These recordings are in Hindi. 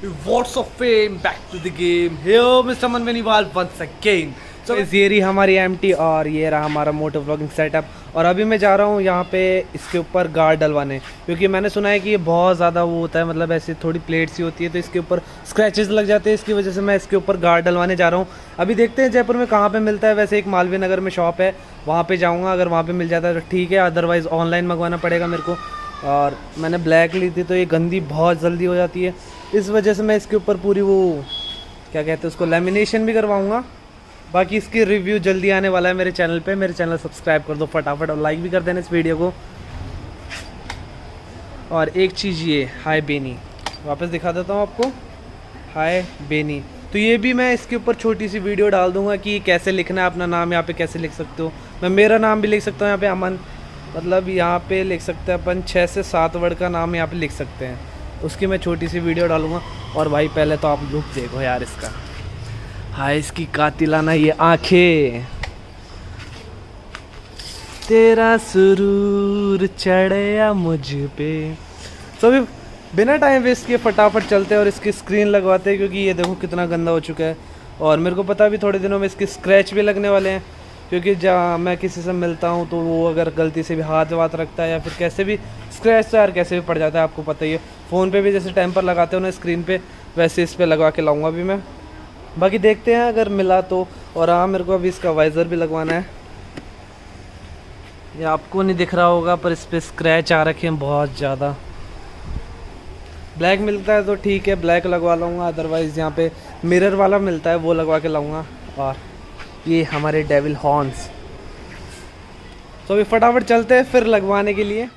What's of fame? Back to the game. Here, Mr. Manveniwal once again. So ये रही हमारी एमटी और ये रहा हमारा मोटो व्लॉगिंग सेटअप। और अभी मैं जा रहा हूँ यहाँ पे इसके ऊपर गार्ड डलवाने, क्योंकि मैंने सुना है कि ये बहुत ज़्यादा वो होता है, मतलब ऐसी थोड़ी प्लेट सी होती है तो इसके ऊपर स्क्रैचेस लग जाते हैं। इसकी वजह से मैं इसके ऊपर गार्ड डलवाने जा रहा हूँ। अभी देखते हैं जयपुर में कहाँ पे मिलता है। वैसे एक मालवीय नगर में शॉप है, वहाँ पे जाऊँगा। अगर वहाँ पे मिल जाता है तो ठीक है, अदरवाइज़ ऑनलाइन मंगवाना पड़ेगा मेरे को। और मैंने ब्लैक ली थी तो ये गंदी बहुत जल्दी हो जाती है, इस वजह से मैं इसके ऊपर पूरी वो क्या कहते हैं उसको लेमिनेशन भी करवाऊँगा। बाकी इसकी रिव्यू जल्दी आने वाला है मेरे चैनल पे। मेरे चैनल सब्सक्राइब कर दो फटाफट और लाइक भी कर देना इस वीडियो को। और एक चीज़ ये हाय बेनी, वापस दिखा देता हूँ आपको, हाय बेनी। तो ये भी मैं इसके ऊपर छोटी सी वीडियो डाल दूंगा कि कैसे लिखना है अपना नाम, यहाँ पे कैसे लिख सकते हो। मैं मेरा नाम भी लिख सकता हूँ यहाँ पे, अमन, मतलब यहाँ पे लिख सकते हैं अपन 6 से 7 वर्ड का नाम यहाँ पे लिख सकते हैं। उसकी मैं छोटी सी वीडियो डालूंगा। और भाई पहले तो आप लुक देखो यार इसका, हाय इसकी कातिलाना ये आंखें, तेरा सुरूर चढ़या मुझ पे। तो अभी बिना टाइम वेस्ट किए फटाफट चलते हैं और इसकी स्क्रीन लगवाते हैं, क्योंकि ये देखो कितना गंदा हो चुका है। और मेरे को पता भी थोड़े दिनों में इसकी स्क्रैच भी लगने वाले हैं, क्योंकि जहाँ मैं किसी से मिलता हूँ तो वो अगर गलती से भी हाथ वाथ रखता है या फिर कैसे भी, स्क्रैच तो यार कैसे भी पड़ जाता है, आपको पता ही है। फ़ोन पे भी जैसे टेम्पर लगाते हो ना स्क्रीन पे, वैसे इस पर लगा के लाऊंगा अभी मैं। बाकी देखते हैं अगर मिला तो। और हाँ, मेरे को अभी इसका वाइज़र भी लगवाना है। ये आपको नहीं दिख रहा होगा पर इस पर स्क्रैच आ रखे हैं बहुत ज़्यादा। ब्लैक मिलता है तो ठीक है, ब्लैक लगवा लूँगा, अदरवाइज़ यहाँ पे मिरर वाला मिलता है वो लगवा के लाऊंगा। और ये हमारे डेविल हॉर्न्स। तो अभी फटाफट चलते हैं फिर लगवाने के लिए।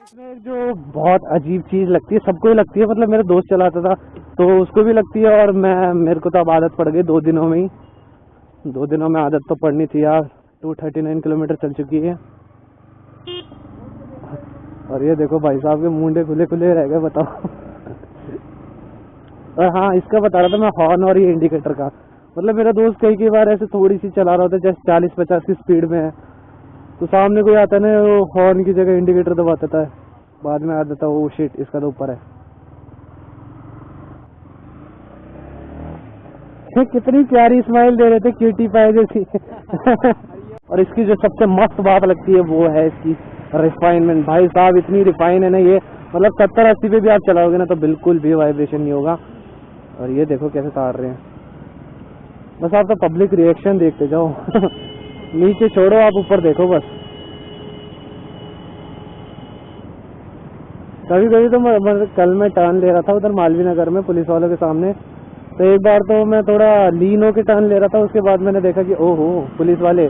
इसमें जो बहुत अजीब चीज़ लगती है, सबको ही लगती है, मतलब मेरा दोस्त चलाता था तो उसको भी लगती है, और मेरे को तो अब आदत पड़ गई 2 दिनों में ही। 2 दिनों में आदत तो पड़नी थी यार। 239 किलोमीटर चल चुकी है। और ये देखो भाई साहब के मुंडे खुले खुले रह गए, बताओ। और हाँ, इसका बता रहा था मैं, हॉर्न और ये इंडिकेटर का। मतलब मेरा दोस्त कई बार ऐसे थोड़ी सी चला रहा होता है, जैसे 40-50 की स्पीड में है, तो सामने कोई आता है ना, वो हॉर्न की जगह इंडिकेटर दबा देता है। बाद में आ जाता है वो शिट, इसका तो ऊपर है। कितनी प्यारी स्माइल दे रहे थे, क्यूटी पाए जैसी। और इसकी जो सबसे मस्त बात लगती है वो है इसकी रिफाइनमेंट। भाई साहब इतनी रिफाइन है ना ये, मतलब 70-80 पे भी आप चलाओगे ना तो बिल्कुल भी वाइब्रेशन नहीं होगा। और ये देखो कैसे तार रहे हैं, बस आप तो पब्लिक रिएक्शन देखते जाओ। नीचे छोड़ो, आप ऊपर देखो बस। कभी कभी तो कल मैं टर्न ले रहा था उधर मालवीय नगर में पुलिस वालों के सामने, तो एक बार तो मैं थोड़ा लीन होके टर्न ले रहा था, उसके बाद मैंने देखा कि ओहो पुलिस वाले,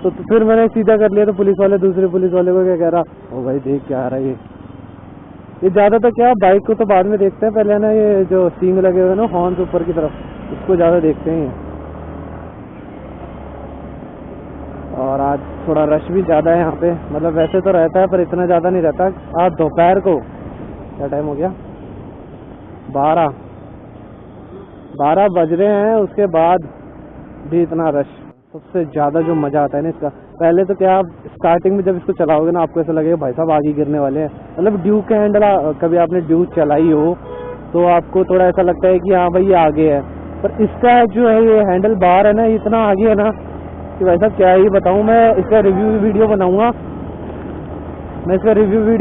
तो फिर मैंने सीधा कर लिया। तो पुलिस वाले दूसरे पुलिस वाले को क्या कह रहा, ओ भाई देख क्या आ रहा है ये ज़्यादा तो क्या, बाइक को तो बाद में देखते हैं, पहले ना ये जो सींग लगे हुए ना हॉर्न ऊपर की तरफ, उसको ज़्यादा देखते हैं। और आज थोड़ा रश भी ज़्यादा है यहाँ पे, मतलब वैसे तो रहता है पर इतना ज़्यादा नहीं रहता। आज दोपहर को क्या टाइम हो गया, 12 बज रहे हैं, उसके बाद भी इतना रश। सबसे ज़्यादा जो मज़ा आता है ना इसका, पहले तो क्या, आप स्टार्टिंग में जब इसको चलाओगे ना आपको ऐसा लगेगा भाई साहब आगे गिरने वाले हैं। मतलब ड्यूक का हैंडल, कभी आपने ड्यूक चलाई हो तो आपको थोड़ा ऐसा लगता है कि हाँ भाई ये आगे है, पर इसका जो है ये हैंडल बार है ना, इतना आगे है ना कि भाई साहब क्या ही बताऊँ। मैं इसका रिव्यू वीडियो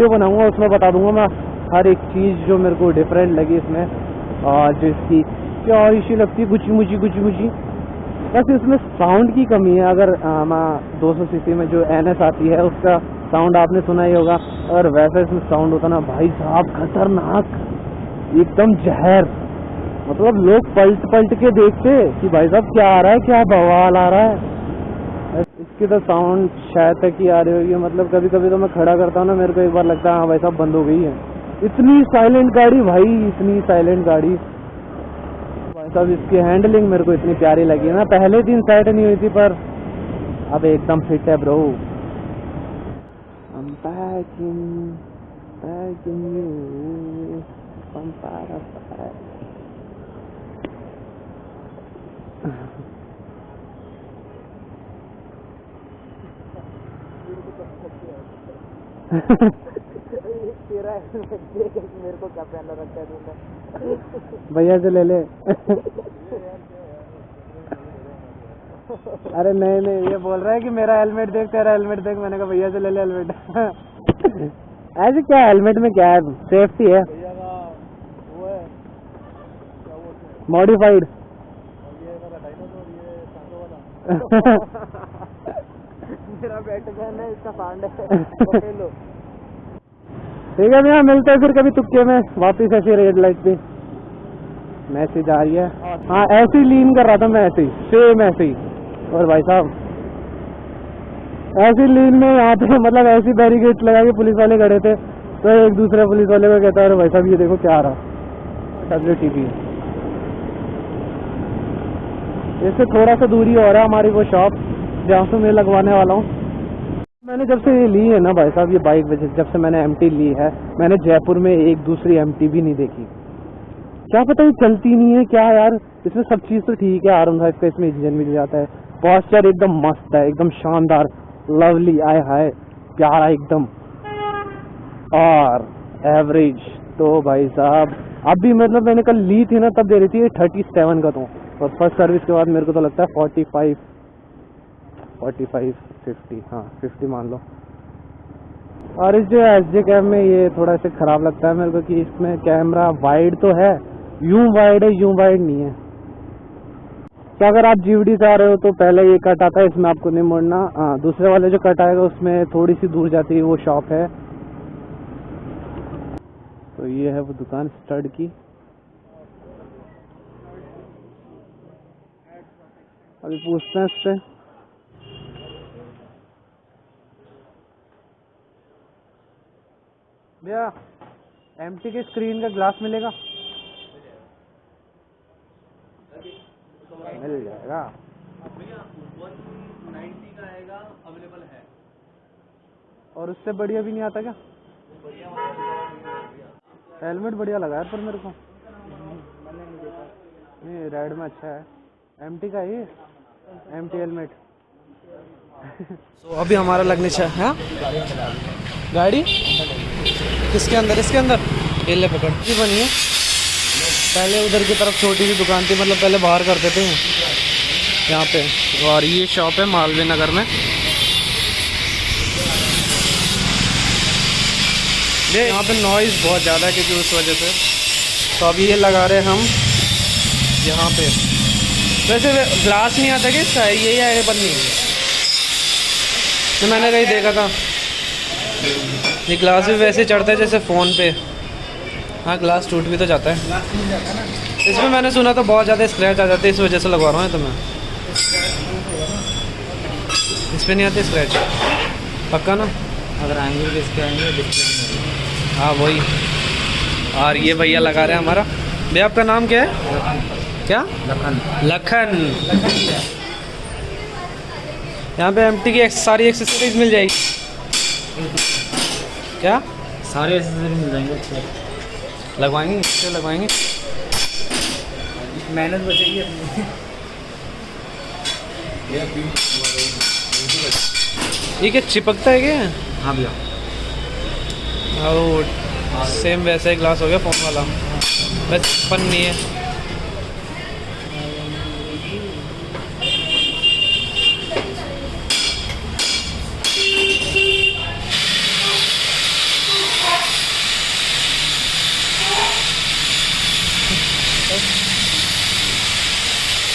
बनाऊँगा, उसमें बता दूंगा मैं हर एक चीज़ जो मेरे को डिफरेंट लगी इसमें। और जो इसकी क्या इशू लगती है, गुची मुची, बस इसमें साउंड की कमी है। अगर 200 सीसी में जो NS आती है उसका साउंड आपने सुना ही होगा, और वैसा इसमें साउंड होता ना भाई साहब खतरनाक, एकदम जहर। मतलब लोग पलट के देखते कि भाई साहब क्या आ रहा है, क्या बवाल आ रहा है। इसकी तो साउंड शायद तक ही आ रही होगी, मतलब कभी कभी तो मैं खड़ा करता हूँ ना, मेरे को एक बार लगता है हाँ भाई साहब बंद हो गई है। इतनी साइलेंट गाड़ी भाई, इतनी साइलेंट गाड़ी भाई साहब। इसकी हैंडलिंग मेरे को इतनी प्यारी लगी ना, पहले दिन सेट नहीं हुई थी पर अब एकदम फिट है bro. I'm back in you, I'm back. तेरा मेरे को क्या पहना रखा है तूने? भैया से ले ले। अरे नहीं नहीं, ये बोल रहा है कि मेरा हेलमेट देख, तेरा हेलमेट देख। मैंने कहा भैया से ले ले हेलमेट। ऐसे क्या हेलमेट में क्या है, सेफ्टी है। भैया का वो है मॉडिफाइड। ये वाला डायनासोर, ये सांडो वाला। मेरा बैटमैन है, इसका सांड है। लो ठीक है भैया, मिलते हैं फिर कभी तुक्के में वापिस ऐसी रेड लाइट पे। मैसेज आ रही है। हाँ ऐसे ही लीन कर रहा था मैं, ऐसे ही सेम ऐसे ही। और भाई साहब ऐसी लीन में यहाँ पे मतलब ऐसी बैरिकेड लगा के पुलिस वाले खड़े थे, तो एक दूसरे पुलिस वाले को कहता है अरे भाई साहब ये देखो क्या आ रहा। WTP इससे थोड़ा सा दूरी हो रहा है हमारी वो शॉप जहाँ से मैं लगवाने वाला हूँ। मैंने जब से ये ली है ना भाई साहब ये बाइक, जब से मैंने MT ली है, मैंने जयपुर में एक दूसरी MT भी नहीं देखी। क्या पता ये चलती नहीं है क्या यार। इसमें सब चीज़ तो ठीक है, R15 का इसमें इंजन मिल जाता है, पॉस्चर एकदम मस्त है, एकदम शानदार, लवली, आय हाय प्यारा एकदम। और एवरेज तो भाई साहब अभी मतलब मैंने कल ली थी ना तब दे रही थी 37 का, तो और फर्स्ट सर्विस के बाद मेरे को तो लगता है 45 50, हाँ 50 मान लो। और इस जो SJ कैम में ये थोड़ा सा खराब लगता है मेरे को कि इसमें कैमरा वाइड तो है, यूं वाइड है यूं वाइड नहीं है। तो अगर आप GVD से आ रहे हो तो पहले ये कट आता है, इसमें आपको नहीं मुड़ना। दूसरे वाले जो कट आएगा उसमें थोड़ी सी दूर जाती है वो शॉप है। तो ये है वो दुकान स्टड की। अभी पूछते हैं इससे। भैया MT के स्क्रीन का ग्लास मिलेगा? मिल जाएगा। भैया 190 का आएगा, अवेलेबल है। और उससे बढ़िया भी नहीं आता क्या? बढ़िया वाला हेलमेट बढ़िया लगा है पर मेरे को नहीं, रेड में अच्छा है। MT का ये MT हेलमेट। तो अभी हमारा लगने है गाड़ी किसके अंदर, इसके अंदर ये ले पकड़ की बनी है। पहले उधर की तरफ छोटी सी दुकान थी, मतलब पहले बाहर करते थे यहाँ पे। और ये शॉप है मालवीय नगर में। ये यहाँ पे नॉइज़ बहुत ज़्यादा है क्योंकि उस वजह से। तो अभी ये लगा रहे हम यहाँ पे। वैसे ग्लास नहीं आता कि इसका यही है बन्नी, तो मैंने कहीं देखा था ये ग्लास भी वैसे चढ़ता है जैसे फ़ोन पे। हाँ ग्लास टूट भी तो जाता है। इसमें मैंने सुना तो बहुत ज़्यादा स्क्रैच आ जाते हैं, इस वजह से लगवा रहा हूँ। तो मैं इस पर नहीं आते स्क्रैच पक्का ना? अगर आएंगे तो इसके आएंगे डिस्प्ले। हाँ वही। और ये भैया लगा रहे हैं हमारा। भैया आपका नाम क्या है? क्या? लखन। यहाँ पे MT की सारी एक्सेसरीज मिल जाएगी क्या? सारे एक्सेसरीज मिल जाएंगे। लगवाएंगे इससे लगवाएंगे, मेहनत बचेगी अपनी। ये क्या चिपकता है क्या? हाँ भैया। और सेम वैसा ही ग्लास हो गया फ़ोन वाला, बस पन नहीं है।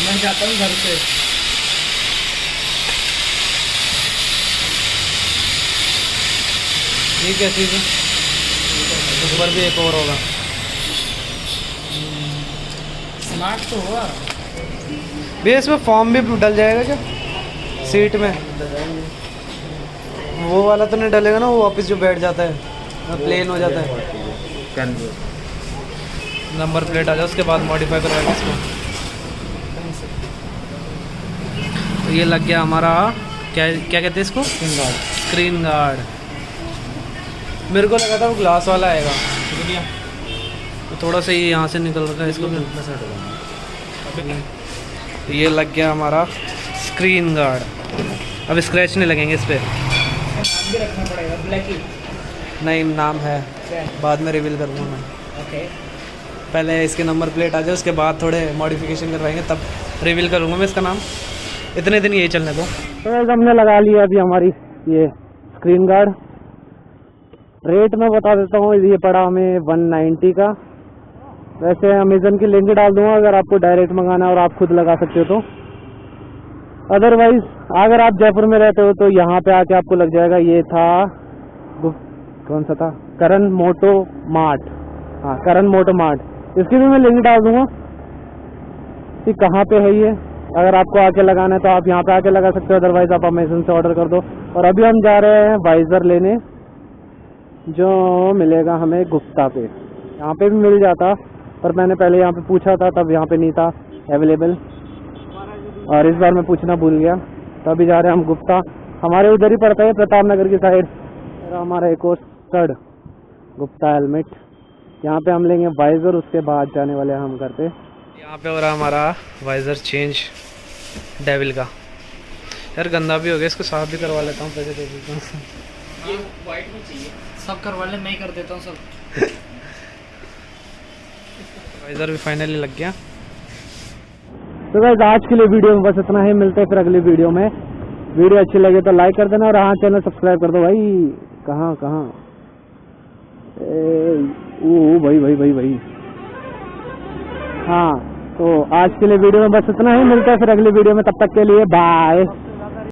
मैं जाता हूँ घर से। ये क्या चीज़ है? उस पर भी एक और होगा। स्मार्ट तो हुआ भैया इसमें फॉर्म भी डल जाएगा क्या सीट में? वो वाला तो नहीं डलेगा ना, वो वापस जो बैठ जाता है प्लेन हो जाता है। नंबर प्लेट आ जाए उसके बाद मॉडिफाई करवाएंगे इसको। तो ये लग गया हमारा, क्या क्या कहते हैं इसको? Screen guard. मेरे को लगा था वो ग्लास वाला आएगा, तो थोड़ा सा ये यहाँ से निकल रहा है इसको। ये लग गया हमारा स्क्रीन गार्ड। अब स्क्रैच नहीं लगेंगे इस पर। नाम भी रखना पड़ेगा ब्लैकी। नहीं, नाम है, बाद में रिवील करूँगा मैं। ओके। पहले इसके नंबर प्लेट आ जाए, उसके बाद थोड़े मॉडिफिकेशन करवाएंगे, तब रिवील करूँगा मैं इसका नाम। इतने दिन यही चलने दो। तो हमने लगा लिया अभी हमारी ये स्क्रीन गार्ड। रेट मैं बता देता हूँ, ये पड़ा हमें 190 का। वैसे अमेज़न की लिंक डाल दूंगा अगर आपको डायरेक्ट मंगाना है और आप खुद लगा सकते हो तो। अदरवाइज अगर आप जयपुर में रहते हो तो यहाँ पे आके आपको लग जाएगा। ये था कौन सा था, करण मोटो मार्ट। हाँ, करण मोटो मार्ट। इसकी भी मैं लिंक डाल दूंगा कि कहाँ पे है ये। अगर आपको आके लगाना है तो आप यहाँ पे आके लगा सकते हो, अदरवाइज आप अमेज़न से ऑर्डर कर दो। और अभी हम जा रहे हैं वाइज़र लेने, जो मिलेगा हमें गुप्ता पे। यहाँ पे भी मिल जाता, पर मैंने पहले यहाँ पे पूछा था, तब यहाँ पे नहीं था अवेलेबल, और इस बार मैं पूछना भूल गया। तो अभी जा रहे हैं हम गुप्ता। हमारे उधर ही पड़ता है, प्रताप नगर की साइड। हमारा एक और स्टड गुप्ता हेलमेट। यहाँ पे हम लेंगे वाइज़र, उसके बाद जाने वाले हैं हम घर पे। यहाँ पे हो रहा हमारा वाइज़र चेंज डेविल का। यार गंदा भी हो गया, इसको साफ भी करवा लेता हूँ, पैसे दे देता हूँ। ये वाइट में चाहिए, सब करवा ले, मैं ही कर देता हूँ सब। वाइज़र भी फाइनली लग गया। तो गाइस आज के लिए वीडियो में बस इतना ही। मिलते हैं फिर अगली वीडियो में। वीडियो अच्छी लगे तो लाइक कर देना, और हाँ चैनल सब्सक्राइब कर दो भाई। कहाँ भाई। हाँ, तो आज के लिए वीडियो में बस इतना ही। मिलते हैं फिर अगली वीडियो में, तब तक के लिए बाय।